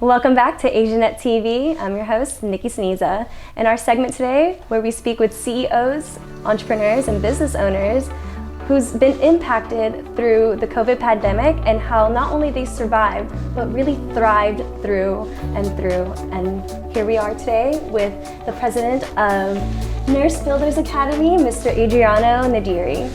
Welcome back to AsiaNet TV. I'm your host, Nikki Sneeza. In our segment today, where we speak with CEOs, entrepreneurs, and business owners who's been impacted through the COVID pandemic and how not only they survived, but really thrived through and through. And here we are today with the president of Nurse Builders Academy, Mr. Adriano Naderi.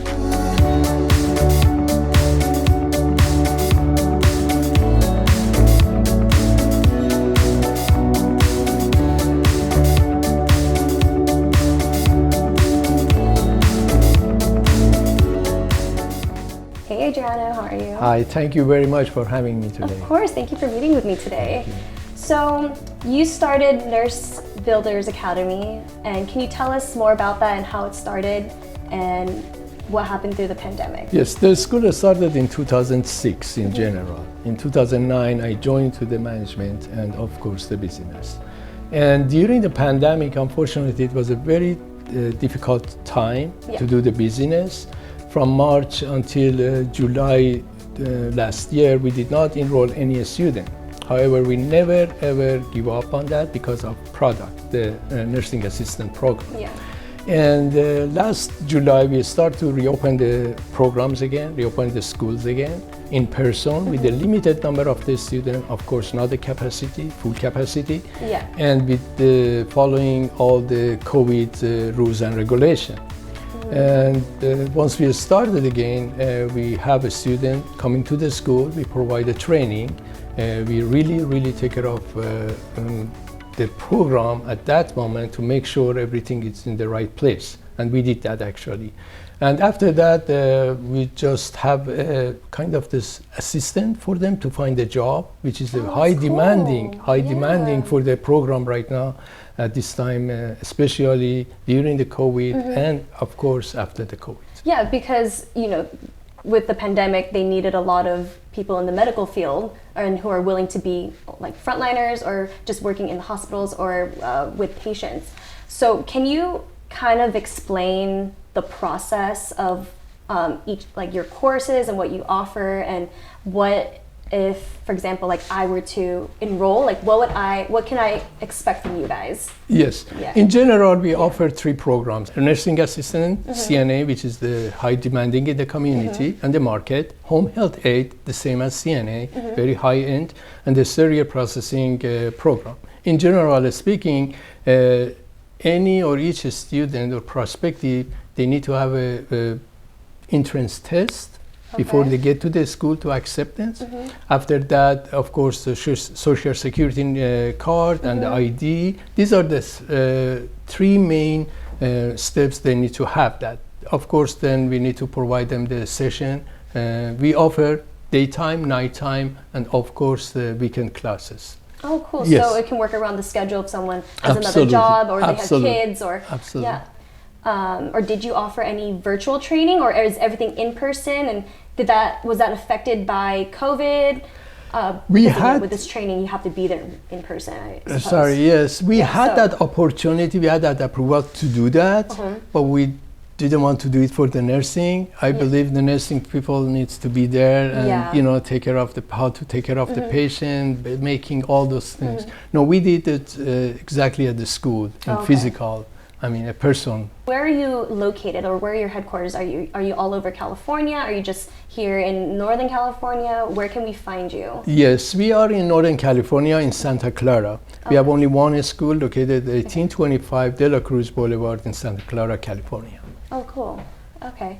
Hey Adriano, how are you? Hi, thank you very much for having me today. Of course, thank you for meeting with me today. So you started Nurse Builders Academy, and can you tell us more about that and how it started and what happened through the pandemic? Yes, the school started in 2006 in general. In 2009, I joined to the management and of course the business. And during the pandemic, unfortunately, it was a very difficult time to do the business. From March until July last year, we did not enroll any student. However, we never ever give up on that because of product, the nursing assistant program. Yeah. And last July, we start to reopen the programs again, reopen the schools again in person with a limited number of the students, of course, not the capacity, full capacity, and with the following all the COVID rules and regulations. And once we started again, we have a student coming to the school, we provide a training, we really take care of the program at that moment to make sure everything is in the right place. And we did that actually. And after that, we just have kind of this assistant for them to find a job, which is high demanding for the program right now at this time, especially during the COVID and of course after the COVID. Yeah, because with the pandemic, they needed a lot of people in the medical field and who are willing to be like frontliners or just working in the hospitals or with patients. So can you kind of explain the process of each, like your courses and what you offer, and what if, for example, like I were to enroll, like what can I expect from you guys? Yes, in general, we offer 3 programs: a nursing assistant, CNA, which is the high demanding in the community and the market; home health aid, the same as CNA, very high end; and the serial processing program. In general speaking, any or each student or prospective, they need to have a entrance test before they get to the school to acceptance. After that, of course, the social security card and the ID. These are the 3 main steps they need to have that. Of course, then we need to provide them the session. We offer daytime, nighttime, and of course the weekend classes. Oh, cool. Yes. So it can work around the schedule if someone has another job or they have kids or or did you offer any virtual training, or is everything in person? And was that affected by COVID? With this training, you have to be there in person, I suppose. We had that opportunity, we had that approval to do that, but we didn't want to do it for the nursing. I believe the nursing people needs to be there and take care of how to take care of the patient, making all those things. No, we did it exactly at the school, in physical. I mean, a person. Where are you located, or where are your headquarters? Are you all over California? Are you just here in Northern California? Where can we find you? Yes, we are in Northern California, in Santa Clara. We have only one school located at 1825 De La Cruz Boulevard in Santa Clara, California. Oh, cool. Okay.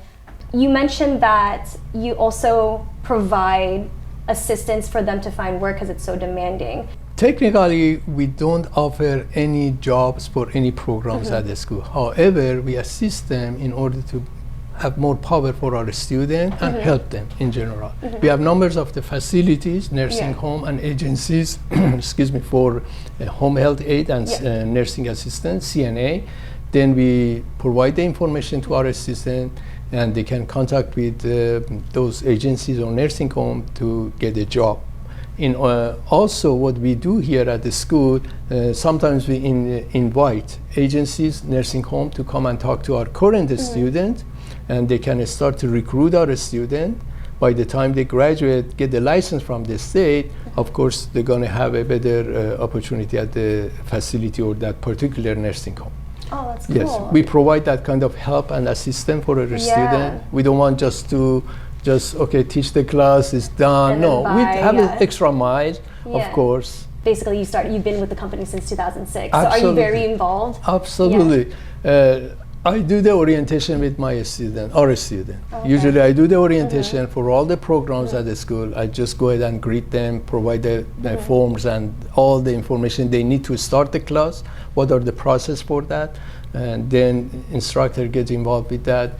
You mentioned that you also provide assistance for them to find work because it's so demanding. Technically, we don't offer any jobs for any programs at the school. However, we assist them in order to have more power for our students and help them in general. We have numbers of the facilities, nursing home and agencies, for home health aid and nursing assistant, CNA. Then we provide the information to our assistant, and they can contact with those agencies or nursing home to get a job. Also, what we do here at the school, sometimes we invite agencies, nursing home to come and talk to our current student, and they can start to recruit our student. By the time they graduate, get the license from the state, of course, they're going to have a better opportunity at the facility or that particular nursing home. Oh, that's cool. Yes, we provide that kind of help and assistance for a student. We don't want just okay, teach the class, it's done. No, we have an extra mile, of course. Basically, you've been with the company since 2006. Absolutely. So are you very involved? Absolutely. I do the orientation with my student, our student. Okay. Usually I do the orientation for all the programs at the school. I just go ahead and greet them, provide the forms and all the information they need to start the class, what are the process for that, and then instructor gets involved with that.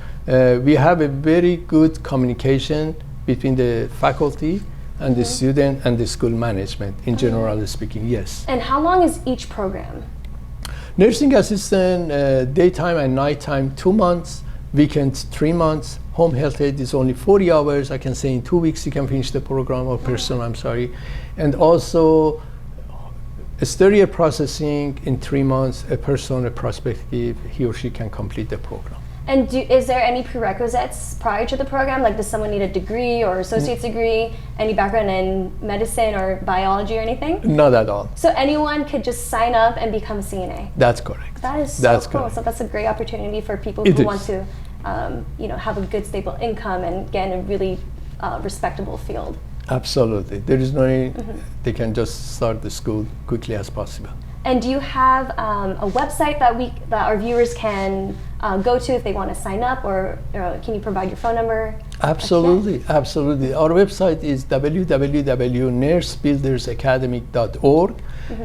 We have a very good communication between the faculty and the student and the school management in general speaking, yes. And how long is each program? Nursing assistant, daytime and nighttime, 2 months, weekends, 3 months. Home health aide is only 40 hours. I can say in 2 weeks you can finish the program, or person, I'm sorry. And also, stereo processing in 3 months, a person, a prospective, he or she can complete the program. And is there any prerequisites prior to the program? Like, does someone need a degree or associate's degree, any background in medicine or biology or anything? Not at all. So anyone could just sign up and become a CNA? That's correct. That is so cool. Correct. So that's a great opportunity for people who want to have a good stable income and get in a really respectable field. Absolutely. There is no need. They can just start the school quickly as possible. And do you have a website that our viewers can go to if they want to sign up, or can you provide your phone number? Absolutely, absolutely. Our website is www.nursebuildersacademy.org,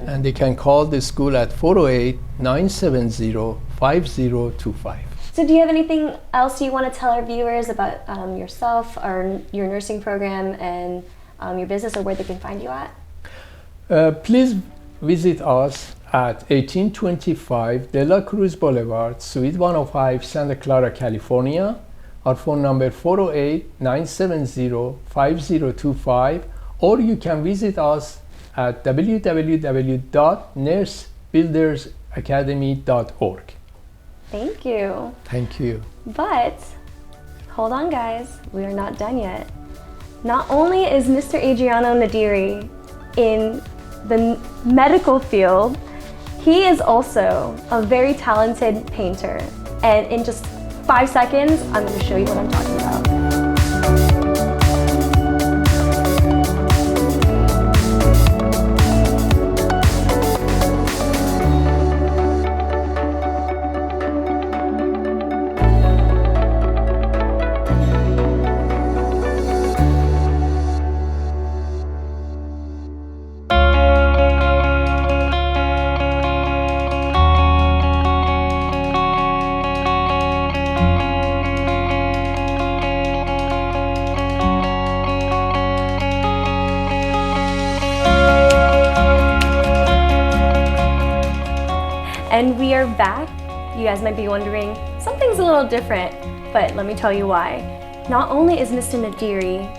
and they can call the school at 408-970-5025. So do you have anything else you want to tell our viewers about yourself or your nursing program and your business, or where they can find you at? Please visit us at 1825 De La Cruz Boulevard, Suite 105, Santa Clara, California. Our phone number 408-970-5025, or you can visit us at www.nursebuildersacademy.org. Thank you. Thank you. But hold on, guys, we are not done yet. Not only is Mr. Adriano Naderi in the medical field, he is also a very talented painter. And in just 5 seconds, I'm going to show you what I'm talking about. And we are back. You guys might be wondering, something's a little different, but let me tell you why. Not only is Mr. Naderi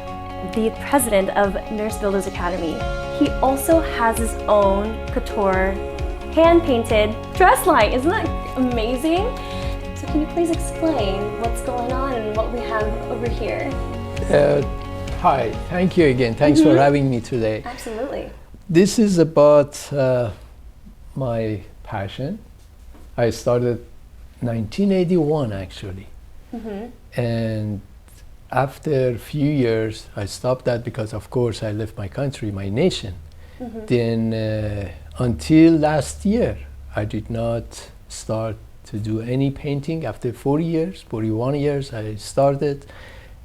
the president of Nurse Builders Academy, he also has his own couture, hand-painted dress line. Isn't that amazing? So can you please explain what's going on and what we have over here? Hi, thank you again. Thanks for having me today. Absolutely. This is about my passion. I started 1981 actually, and after a few years I stopped that because of course I left my country, my nation. Then until last year I did not start to do any painting. After 41 years I started,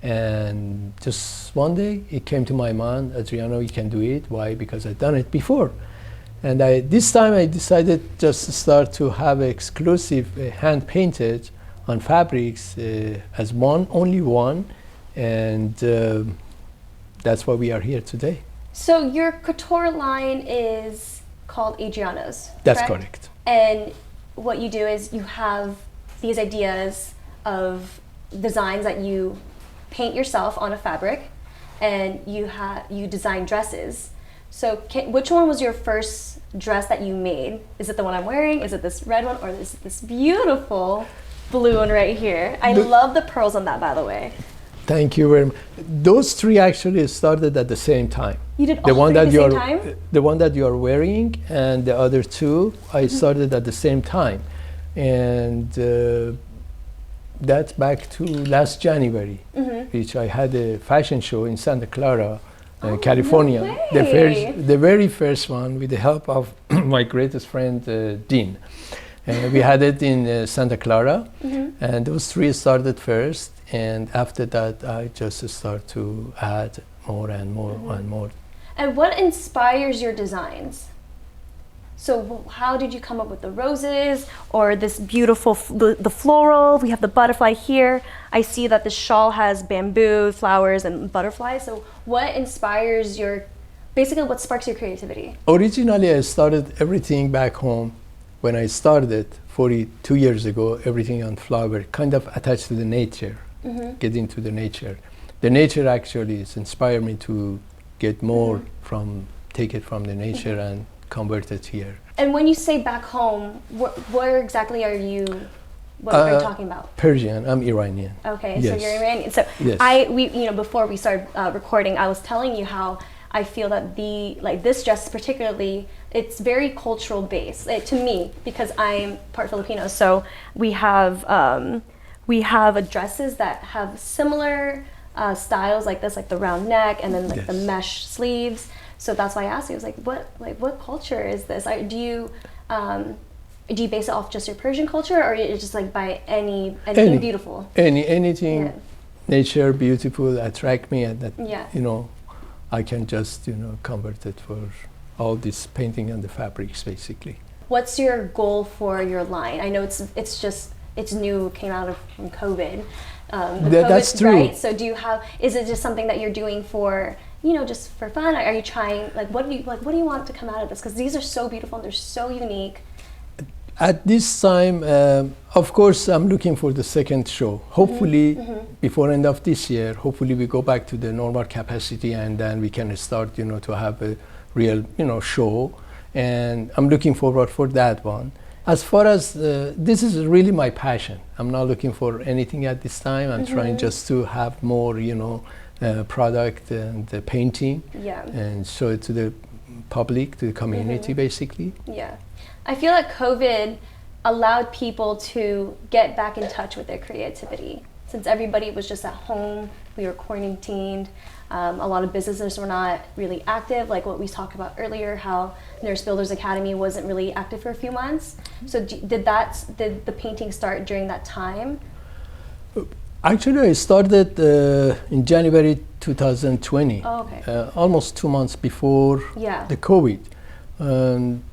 and just one day it came to my mind, Adriano, you can do it. Why? Because I'd done it before. And this time I decided just to start to have exclusive hand painted on fabrics as only one, and that's why we are here today. So your couture line is called Adriano's. That's correct. And what you do is you have these ideas of designs that you paint yourself on a fabric, and you design dresses. So which one was your first dress that you made? Is it the one I'm wearing? Is it this red one? Or is it this beautiful blue one right here? I love the pearls on that, by the way. Thank you very much. Those three actually started at the same time. You did all three at the same time? The one that you are wearing and the other two, I started at the same time. And that's back to last January, which I had a fashion show in Santa Clara, California. No way. The very first one with the help of my greatest friend, Dean. We had it in Santa Clara, and those three started first. And after that, I just start to add more and more and more. And what inspires your designs? So how did you come up with the roses or this beautiful, the floral? We have the butterfly here. I see that the shawl has bamboo, flowers, and butterflies. So what inspires basically what sparks your creativity? Originally, I started everything back home. When I started 42 years ago, everything on flower, kind of attached to the nature, get into the nature. The nature actually has inspired me to get more take it from the nature and convert it here. And when you say back home, where exactly are you talking about? Persian, I'm Iranian. Okay, yes. So you're Iranian. So yes. Before we started recording, I was telling you how I feel that this dress particularly, it's very cultural based to me because I'm part Filipino. So we have dresses that have similar styles like this, like the round neck and then like the mesh sleeves. So that's why I asked you. I was like, what culture is this? Do you base it off just your Persian culture, or is it just like by anything beautiful? Anything, nature, beautiful, attract me, and that I can just convert it for all this painting and the fabrics basically. What's your goal for your line? I know it's new, came out from COVID. That's true. Right? So is it just something that you're doing for, just for fun? Are you trying, what do you want to come out of this? Because these are so beautiful and they're so unique. At this time, of course, I'm looking for the second show. Hopefully, before end of this year, hopefully we go back to the normal capacity and then we can start, to have a real, show. And I'm looking forward for that one. As far as this is really my passion. I'm not looking for anything at this time. I'm trying just to have more, product and painting and show it to the public, to the community, basically. Yeah. I feel like COVID allowed people to get back in touch with their creativity. Since everybody was just at home, we were quarantined. A lot of businesses were not really active, like what we talked about earlier, how Nurse Builders Academy wasn't really active for a few months. So did the painting start during that time? Actually, I started in January 2020, almost 2 months before the COVID.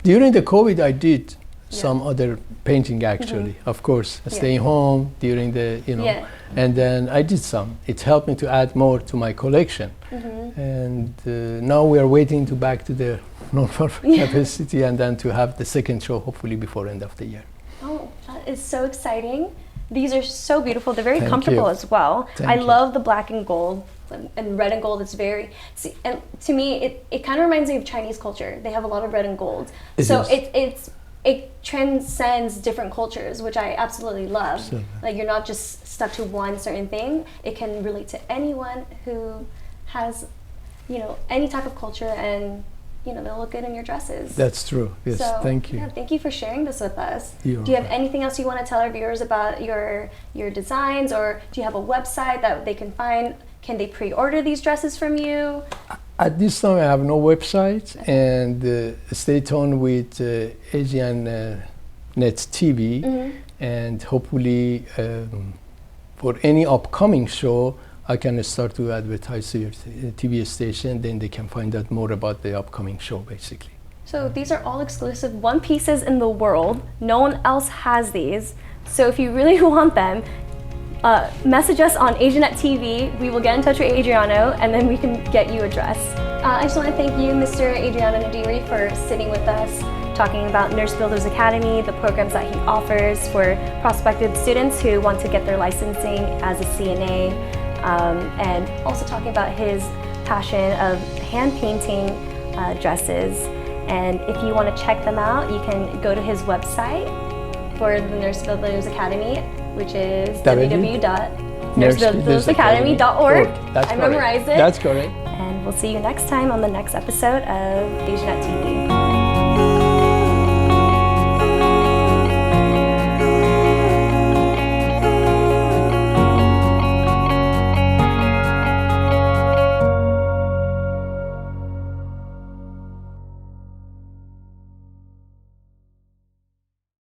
During the COVID, I did some other painting actually, of course, staying home during the, and then I did some. It helped me to add more to my collection. And now we are waiting to back to the normal capacity and then to have the second show hopefully before end of the year. Oh, that is so exciting. These are so beautiful. They're very Thank comfortable you. as well. Thank I you. love the black and gold. And red and gold is and to me it kind of reminds me of Chinese culture. They have a lot of red and gold. It transcends different cultures, which I absolutely love. Absolutely. Like you're not just stuck to one certain thing. It can relate to anyone who has, any type of culture, and they'll look good in your dresses. That's true. Yes, so, thank you. Yeah, thank you for sharing this with us. You're Do you have anything else you want to tell our viewers about your designs, or do you have a website that they can find? Can they pre-order these dresses from you? At this time, I have no website, and stay tuned with Asian Net TV, and hopefully for any upcoming show, I can start to advertise to your TV station, then they can find out more about the upcoming show, basically. So these are all exclusive one pieces in the world. No one else has these. So if you really want them, message us on AsiaNet TV. We will get in touch with Adriano, and then we can get you a dress. I just want to thank you, Mr. Adriano Naderi, for sitting with us, talking about Nurse Builders Academy, the programs that he offers for prospective students who want to get their licensing as a CNA, and also talking about his passion of hand painting dresses. And if you want to check them out, you can go to his website for the Nurse Builders Academy, which is www.nursebuilders.com. nursebuildersacademy.org. That's I correct. memorized it. That's correct. And we'll see you next time on the next episode of AsianNet TV.